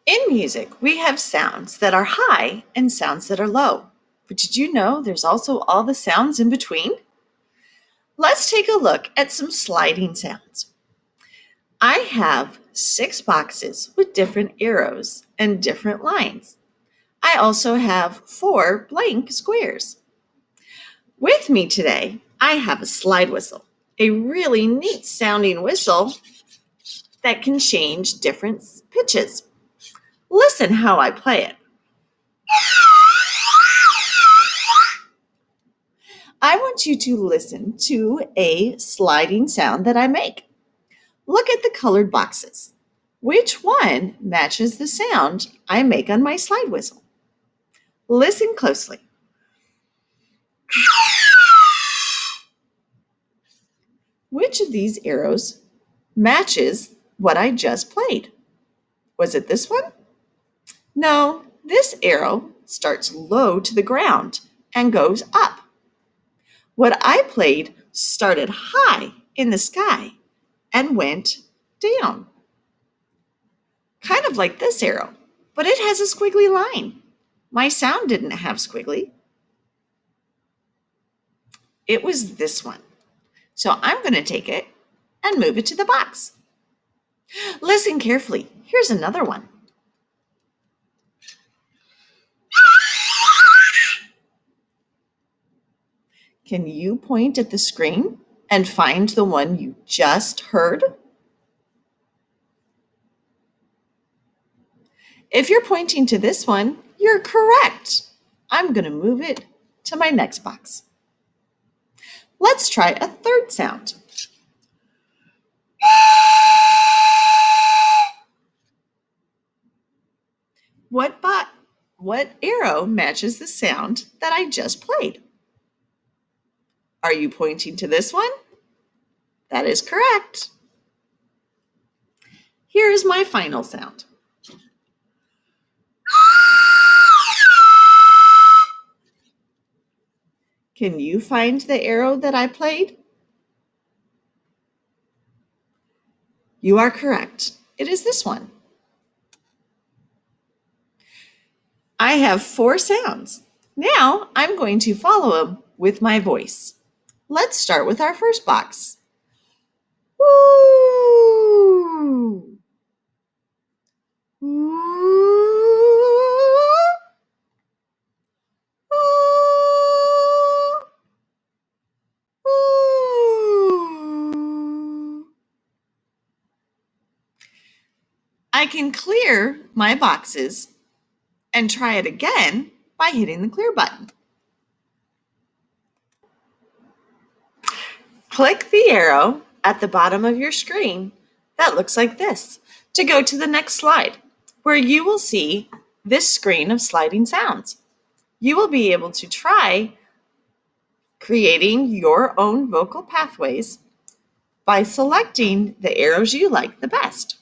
In music, we have sounds that are high and sounds that are low. But did you know there's also all the sounds in between? Let's take a look at some sliding sounds. I have 6 boxes with different arrows and different lines. I also have 4 blank squares. With me today, I have a slide whistle, a really neat sounding whistle that can change different pitches. Listen how I play it. I want you to listen to a sliding sound that I make. Look at the colored boxes. Which one matches the sound I make on my slide whistle? Listen closely. Which of these arrows matches what I just played? Was it this one? No, this arrow starts low to the ground and goes up. What I played started high in the sky and went down. Kind of like this arrow, but it has a squiggly line. My sound didn't have squiggly. It was this one. So I'm going to take it and move it to the box. Listen carefully. Here's another one. Can you point at the screen and find the one you just heard? If you're pointing to this one, you're correct. I'm going to move it to my next box. Let's try a third sound. What arrow matches the sound that I just played? Are you pointing to this one? That is correct. Here is my final sound. Can you find the arrow that I played? You are correct. It is this one. I have 4 sounds. Now I'm going to follow them with my voice. Let's start with our first box. Woo! Woo! Woo! I can clear my boxes and try it again by hitting the clear button. Click the arrow at the bottom of your screen that looks like this to go to the next slide, where you will see this screen of sliding sounds. You will be able to try creating your own vocal pathways by selecting the arrows you like the best.